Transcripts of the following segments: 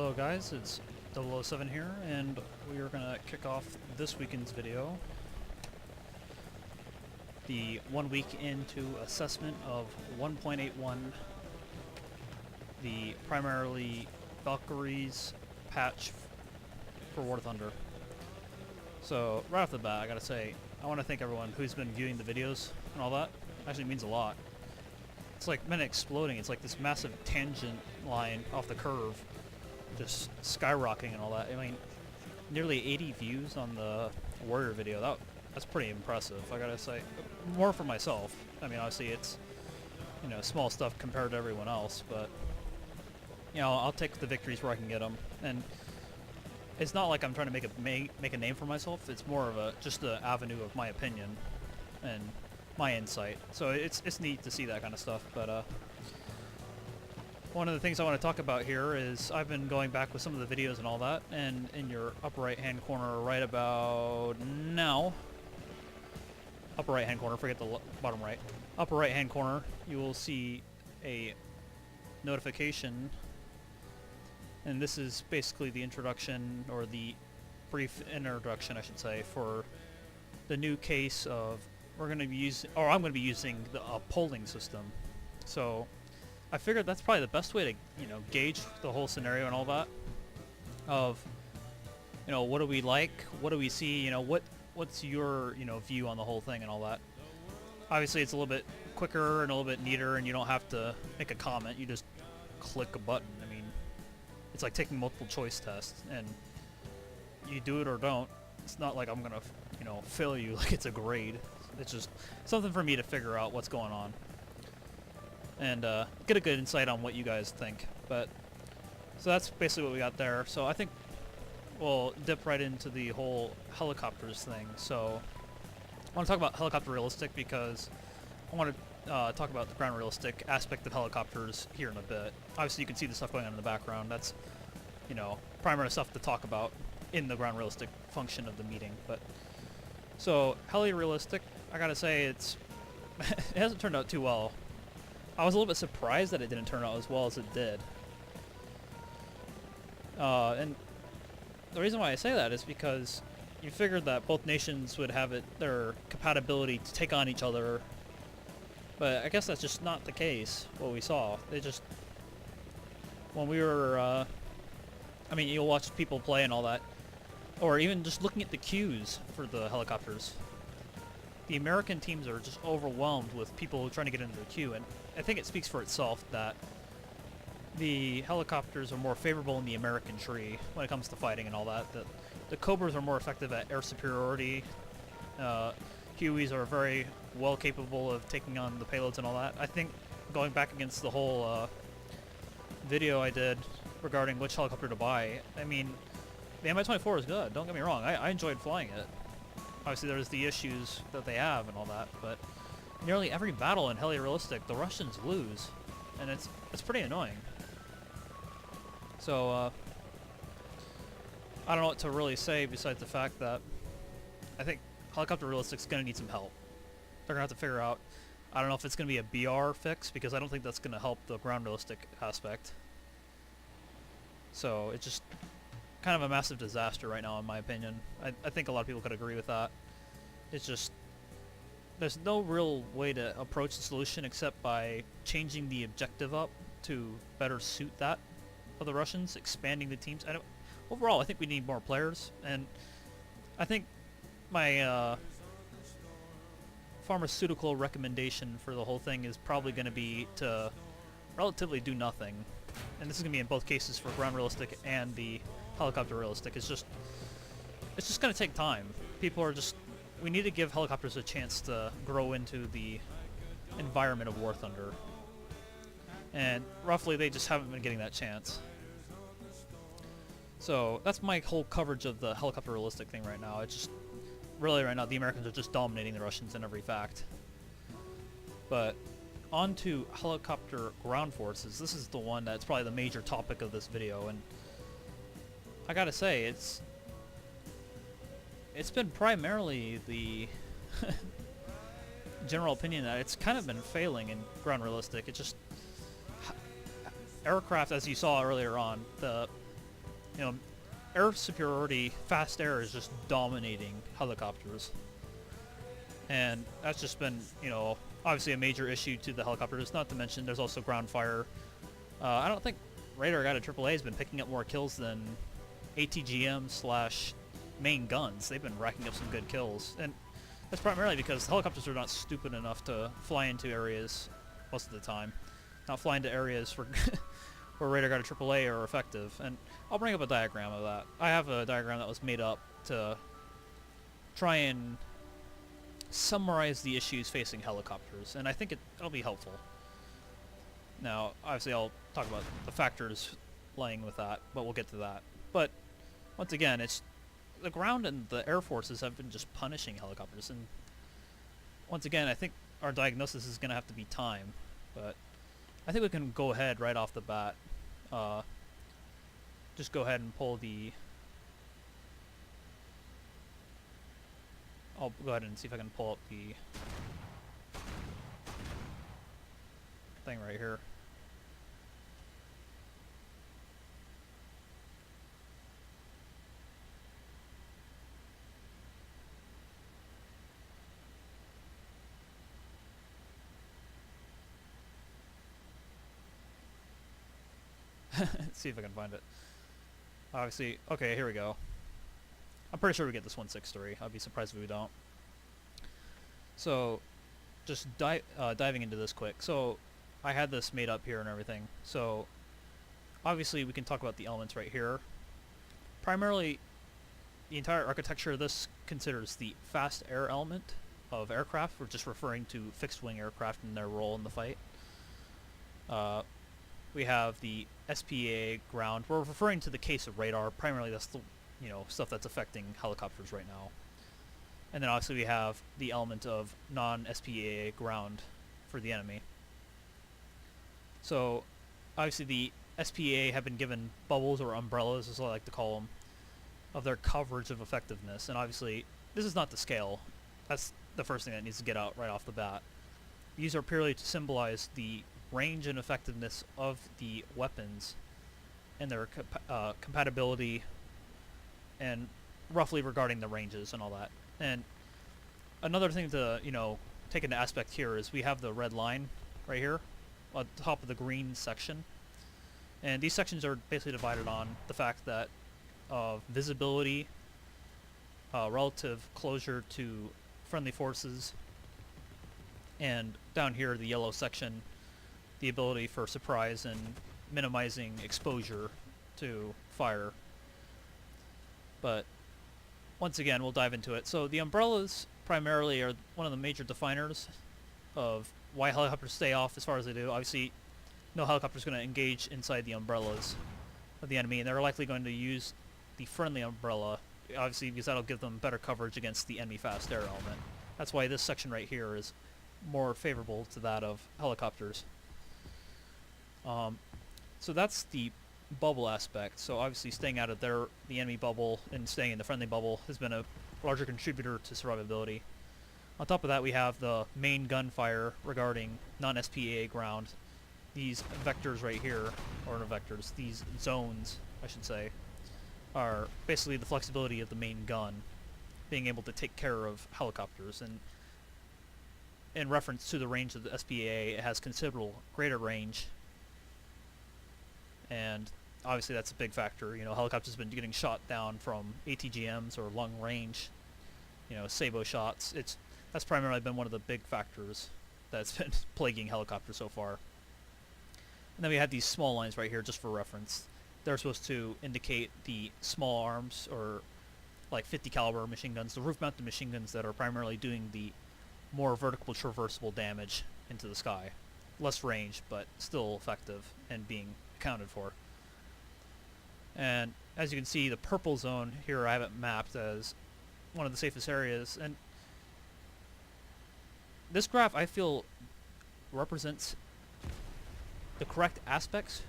Hello guys, it's 007 here, and we are going to kick off this weekend's video. The 1 week into assessment of 1.81, the primarily Valkyries patch for War Thunder. So, right off the bat, I gotta say, I want to thank everyone who's been viewing the videos and all that. Actually means a lot. It's like been exploding. It's like this massive tangent line off the curve, just skyrocketing and all that. I mean, nearly 80 views on the Warrior video. That's pretty impressive, I gotta say. More for myself. I mean, obviously it's, you know, small stuff compared to everyone else, but, you know, I'll take the victories where I can get them. And it's not like I'm trying to make a name for myself. It's more of just the avenue of my opinion and my insight. So it's neat to see that kind of stuff. But one of the things I want to talk about here is I've been going back with some of the videos and all that, and in your upper right hand corner right about now, upper right hand corner, forget the bottom right, upper right hand corner, you will see a notification, and this is basically the introduction, or the brief introduction I should say, for the new case of I'm going to be using the polling system. So I figured that's probably the best way to, you know, gauge the whole scenario and all that. Of, you know, what do we like? What do we see? You know, what's your, you know, view on the whole thing and all that. Obviously, it's a little bit quicker and a little bit neater, and you don't have to make a comment. You just click a button. I mean, it's like taking multiple choice tests, and you do it or don't. It's not like I'm gonna, you know, fail you like it's a grade. It's just something for me to figure out what's going on and get a good insight on what you guys think. But so that's basically what we got there. So I think we'll dip right into the whole helicopters thing. So I want to talk about helicopter realistic because I want to talk about the ground realistic aspect of helicopters here in a bit. Obviously you can see the stuff going on in the background. That's, you know, primary stuff to talk about in the ground realistic function of the meeting. But so heli realistic, I gotta say it hasn't turned out too well. I was a little bit surprised that it didn't turn out as well as it did. And the reason why I say that is because you figured that both nations would have their compatibility to take on each other, but I guess that's just not the case, what we saw. They just, when we were, I mean, you'll watch people play and all that, or even just looking at the queues for the helicopters. The American teams are just overwhelmed with people trying to get into the queue, and I think it speaks for itself that the helicopters are more favorable in the American tree when it comes to fighting and all that. The Cobras are more effective at air superiority. Hueys are very well capable of taking on the payloads and all that. I think going back against the whole video I did regarding which helicopter to buy, I mean, the Mi-24 is good, don't get me wrong. I enjoyed flying it. Obviously there's the issues that they have and all that, but nearly every battle in heli realistic the Russians lose, and it's pretty annoying. So I don't know what to really say besides the fact that I think helicopter realistic's gonna need some help. They're gonna have to figure out, I don't know if it's gonna be a BR fix, because I don't think that's gonna help the ground realistic aspect. So it's just kind of a massive disaster right now, in my opinion. I think a lot of people could agree with that. It's just, there's no real way to approach the solution except by changing the objective up to better suit that of the Russians, expanding the teams. Overall, I think we need more players, and I think my pharmaceutical recommendation for the whole thing is probably going to be to relatively do nothing. And this is going to be in both cases for ground realistic and the helicopter realistic. It's just going to take time. We need to give helicopters a chance to grow into the environment of War Thunder. And roughly they just haven't been getting that chance. So that's my whole coverage of the helicopter realistic thing right now. It's just, really right now the Americans are just dominating the Russians in every fact. But on to helicopter ground forces. This is the one that's probably the major topic of this video, and I gotta say, it's been primarily the general opinion that it's kind of been failing in ground realistic. It's just aircraft, as you saw earlier on, the You know, air superiority, fast air is just dominating helicopters. And that's just been, you know, obviously a major issue to the helicopters, not to mention there's also ground fire. I don't think Radar Guided AAA has been picking up more kills than ATGM slash main guns. They've been racking up some good kills. And that's primarily because helicopters are not stupid enough to fly into areas most of the time. Not fly into areas where, where Radar Guided AAA are effective. And I'll bring up a diagram of that. I have a diagram that was made up to try and summarize the issues facing helicopters, and I think it'll be helpful. Now, obviously I'll talk about the factors lying with that, but we'll get to that. But, once again, it's the ground and the air forces have been just punishing helicopters, and once again, I think our diagnosis is going to have to be time, but I think we can go ahead right off the bat. Just go ahead and pull the... I'll go ahead and see if I can pull up the thing right here. See if I can find it. Obviously, okay, here we go. I'm pretty sure we get this 163. I'd be surprised if we don't. So, just diving into this quick. So, I had this made up here and everything. So, obviously we can talk about the elements right here. Primarily, the entire architecture of this considers the fast air element of aircraft. We're just referring to fixed-wing aircraft and their role in the fight. We have the SPA ground. We're referring to the case of radar. Primarily, that's the stuff that's affecting helicopters right now. And then obviously we have the element of non-SPA ground for the enemy. So obviously the SPA have been given bubbles or umbrellas, as I like to call them, of their coverage of effectiveness. And obviously this is not the scale. That's the first thing that needs to get out right off the bat. These are purely to symbolize the range and effectiveness of the weapons and their compatibility and roughly regarding the ranges and all that. And another thing to, take into aspect here is we have the red line right here on top of the green section. And these sections are basically divided on the fact that of visibility, relative closure to friendly forces, and down here the yellow section, the ability for surprise and minimizing exposure to fire. But once again, we'll dive into it. So the umbrellas primarily are one of the major definers of why helicopters stay off as far as they do. Obviously, no helicopter is going to engage inside the umbrellas of the enemy, and they're likely going to use the friendly umbrella, obviously because that'll give them better coverage against the enemy fast air element. That's why this section right here is more favorable to that of helicopters. So that's the bubble aspect. So obviously staying out of the enemy bubble and staying in the friendly bubble has been a larger contributor to survivability. On top of that, we have the main gunfire regarding non-SPA ground. These vectors right here, or no vectors, these zones, I should say, are basically the flexibility of the main gun being able to take care of helicopters. And in reference to the range of the SPA, it has considerable greater range, and obviously that's a big factor. Helicopters have been getting shot down from ATGMs or long range, sabot shots. That's primarily been one of the big factors that's been plaguing helicopters so far. And then we had these small lines right here just for reference. They're supposed to indicate the small arms, or like 50 caliber machine guns, the roof mounted machine guns that are primarily doing the more vertical traversable damage into the sky. Less range, but still effective and being accounted for. And as you can see, the purple zone here, I have it mapped as one of the safest areas. And this graph, I feel, represents the correct aspects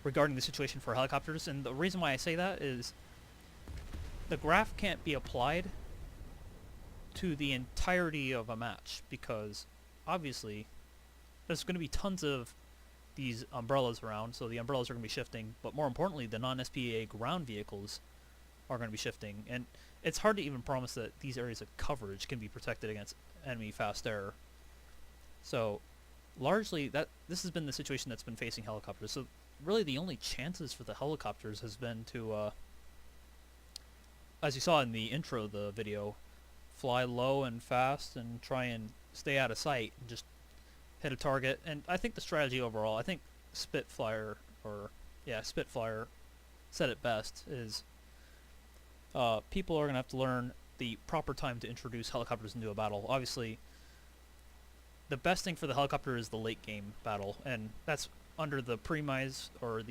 regarding the situation for helicopters. And the reason why I say that is the graph can't be applied to the entirety of a match, because obviously there's going to be tons of these umbrellas around, so the umbrellas are going to be shifting, but more importantly, the non-FPA ground vehicles are going to be shifting, and it's hard to even promise that these areas of coverage can be protected against enemy fast air. So, largely, this has been the situation that's been facing helicopters, so really the only chances for the helicopters has been to, as you saw in the intro of the video, fly low and fast and try and stay out of sight and just hit a target. And I think the strategy overall, I think Spitfire said it best, is people are going to have to learn the proper time to introduce helicopters into a battle. Obviously, the best thing for the helicopter is the late game battle, and that's under the premise or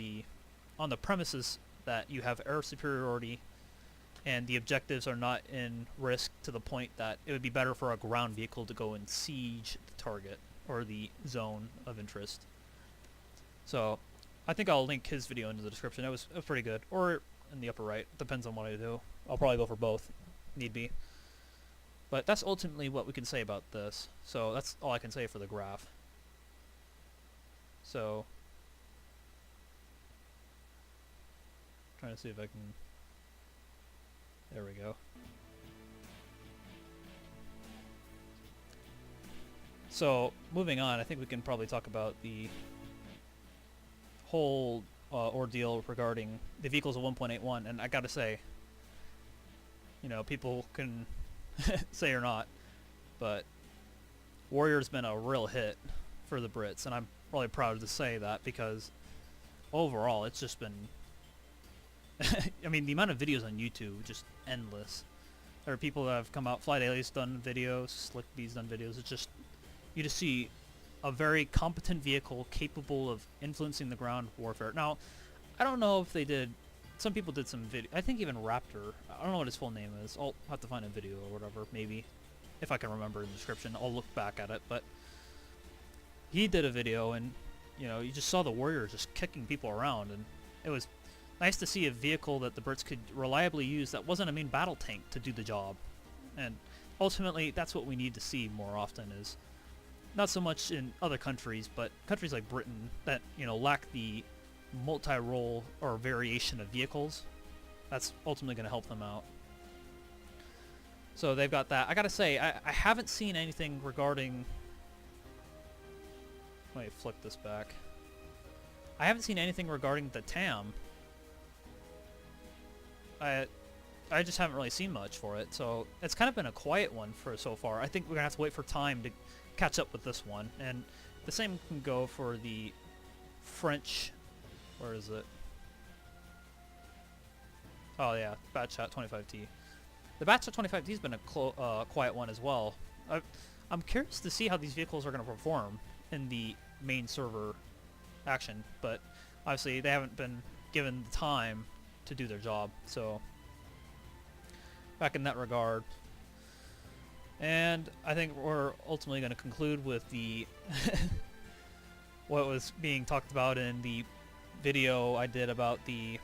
on the premises that you have air superiority and the objectives are not in risk to the point that it would be better for a ground vehicle to go and siege the target or the zone of interest. So I think I'll link his video into the description. It was pretty good. Or in the upper right. Depends on what I do. I'll probably go for both, need be. But that's ultimately what we can say about this. So that's all I can say for the graph. So, trying to see if I can... There we go. So, moving on, I think we can probably talk about the whole ordeal regarding the vehicles of 1.81, and I gotta say, you know, people can say or not, but Warrior's been a real hit for the Brits, and I'm really proud to say that because overall it's just been I mean, the amount of videos on YouTube, just endless. There are people that have come out, Fly Daily's done videos, Slick B's done videos. It's just, you just see a very competent vehicle capable of influencing the ground warfare. Now, I don't know if they did, some people did some video, I think even Raptor, I don't know what his full name is, I'll have to find a video or whatever, maybe, if I can remember in the description, I'll look back at it, but he did a video and, you know, you just saw the Warriors just kicking people around, and it was nice to see a vehicle that the Brits could reliably use that wasn't a main battle tank to do the job. And ultimately, that's what we need to see more often, is not so much in other countries, but countries like Britain that, you know, lack the multi-role or variation of vehicles. That's ultimately going to help them out. So they've got that. I gotta say, I haven't seen anything regarding... Let me flick this back. I haven't seen anything regarding the TAM. I just haven't really seen much for it, so it's kind of been a quiet one for so far. I think we're gonna have to wait for time to catch up with this one, and the same can go for the French. Where is it? Oh yeah, Batchat 25T. The Batchat 25T has been a quiet one as well. I'm curious to see how these vehicles are going to perform in the main server action, but obviously they haven't been given the time to do their job, so back in that regard. And I think we're ultimately going to conclude with the what was being talked about in the video I did about the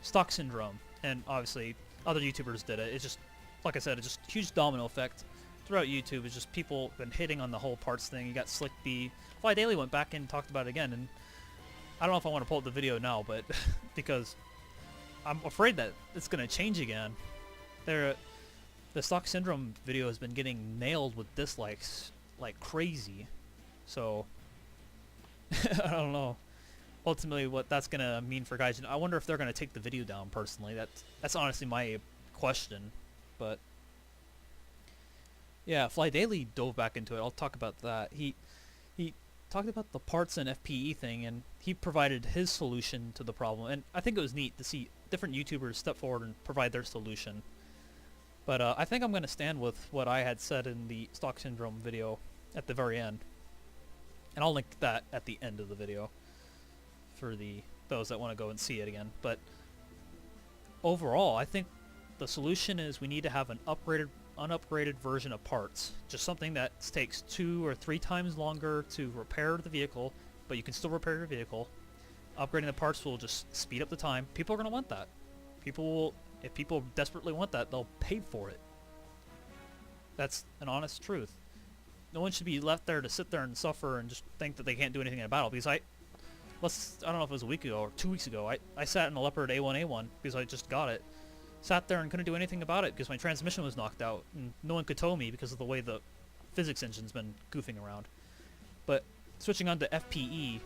stock syndrome, and obviously other YouTubers did it. It's just, like I said, it's just a huge domino effect throughout YouTube. It's just people been hitting on the whole parts thing. You got Slick B. Fly Daily went back and talked about it again, and I don't know if I want to pull up the video now, but because I'm afraid that it's going to change again. The stock syndrome video has been getting nailed with dislikes like crazy, so I don't know ultimately what that's going to mean for guys. I wonder if they're going to take the video down personally. That's honestly my question, but yeah, Fly Daily dove back into it. I'll talk about that. He talked about the parts and FPE thing, and he provided his solution to the problem, and I think it was neat to see different YouTubers step forward and provide their solution. But I think I'm going to stand with what I had said in the stock syndrome video at the very end, and I'll link that at the end of the video for those that want to go and see it again. But overall, I think the solution is we need to have an unupgraded version of parts, just something that takes 2 or 3 times longer to repair the vehicle, but you can still repair your vehicle. Upgrading the parts will just speed up the time. People are going to want that. If people desperately want that, they'll pay for it. That's an honest truth. no one should be left there to sit there and suffer and just think that they can't do anything in a battle. Because I don't know if it was a week ago or 2 weeks ago, I sat in a Leopard A1A1 because I just got it. Sat there and couldn't do anything about it because my transmission was knocked out and no one could tow me because of the way the physics engine's been goofing around. But switching on to FPE,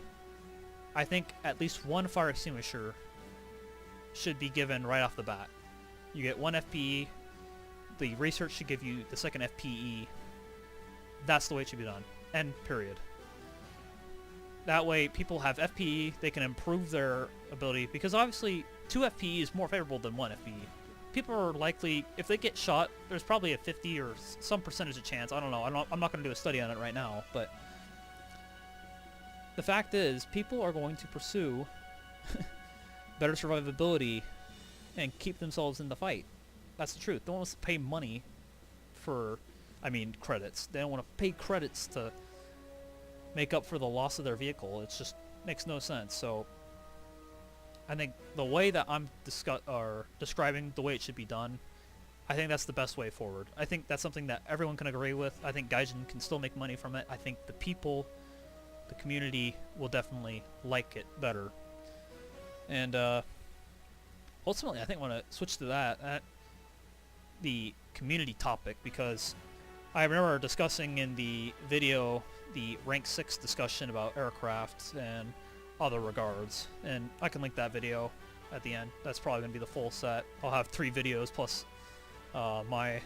I think at least one fire extinguisher should be given right off the bat. You get one FPE, the research should give you the second FPE. That's the way it should be done. End period. That way people have FPE, they can improve their ability, because obviously 2 FPE is more favorable than 1 FPE. People are likely, if they get shot, there's probably a 50 or some percentage of chance, I don't know, I'm not going to do a study on it right now, but the fact is, people are going to pursue better survivability and keep themselves in the fight. That's the truth. They don't want to pay money for, credits. They don't want to pay credits to make up for the loss of their vehicle. It just makes no sense. So I think the way that I'm describing the way it should be done, I think that's the best way forward. I think that's something that everyone can agree with. I think Gaijin can still make money from it. I think the people, the community, will definitely like it better. And ultimately, I think I want to switch to that, the community topic, because I remember discussing in the video the rank 6 discussion about aircraft and other regards, and I can link that video at the end. That's probably going to be the full set. I'll have 3 videos plus my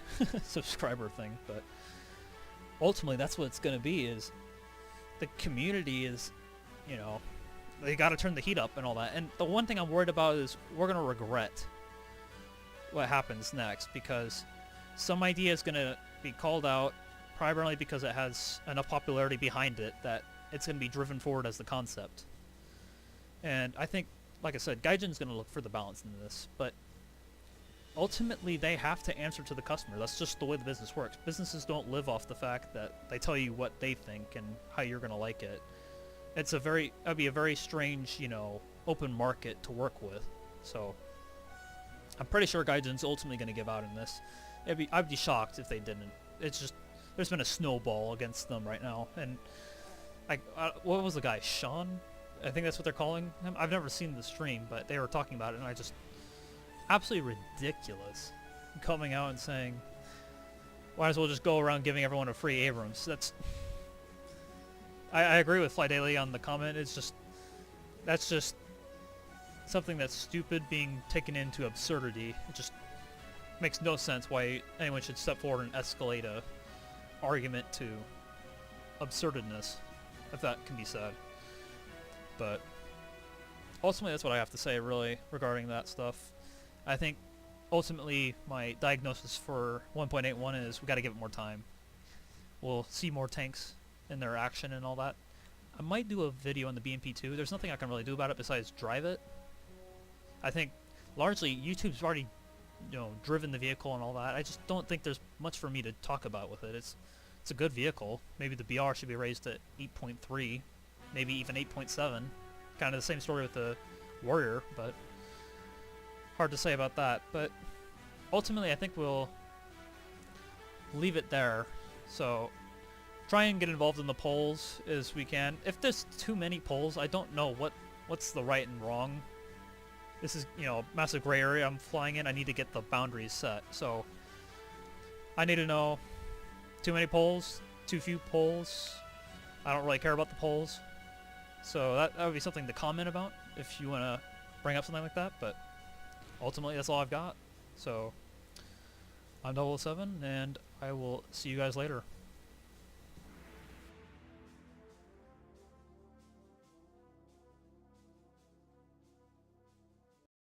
subscriber thing, but ultimately that's what it's going to be, is the community is, they got to turn the heat up and all that. And the one thing I'm worried about is we're going to regret what happens next, because some idea is going to be called out primarily because it has enough popularity behind it that it's going to be driven forward as the concept. And I think, like I said, Gaijin's going to look for the balance in this, but ultimately they have to answer to the customer. That's just the way the business works. Businesses don't live off the fact that they tell you what they think and how you're going to like it. That'd be a very strange, open market to work with. So I'm pretty sure Gaijin's ultimately going to give out in this. I'd be shocked if they didn't. It's just, there's been a snowball against them right now. And what was the guy, Sean? I think that's what they're calling him. I've never seen the stream, but they were talking about it, and I just, absolutely ridiculous, coming out and saying, might as well just go around giving everyone a free Abrams. I agree with Fly Daily on the comment. That's just something that's stupid being taken into absurdity. It just makes no sense why anyone should step forward and escalate a argument to absurdness, if that can be said. But ultimately, that's what I have to say, really, regarding that stuff. I think ultimately my diagnosis for 1.81 is we got to give it more time. We'll see more tanks in their action and all that. I might do a video on the BMP2. There's nothing I can really do about it besides drive it. I think largely YouTube's already, driven the vehicle and all that. I just don't think there's much for me to talk about with it. It's a good vehicle. Maybe the BR should be raised to 8.3, maybe even 8.7. Kind of the same story with the Warrior, but hard to say about that. But ultimately, I think we'll leave it there. So try and get involved in the polls as we can. If there's too many polls, I don't know what's the right and wrong. This is, massive gray area I'm flying in. I need to get the boundaries set. So I need to know too many polls, too few polls. I don't really care about the polls. So that would be something to comment about if you want to bring up something like that. But ultimately, that's all I've got. So I'm 007, and I will see you guys later.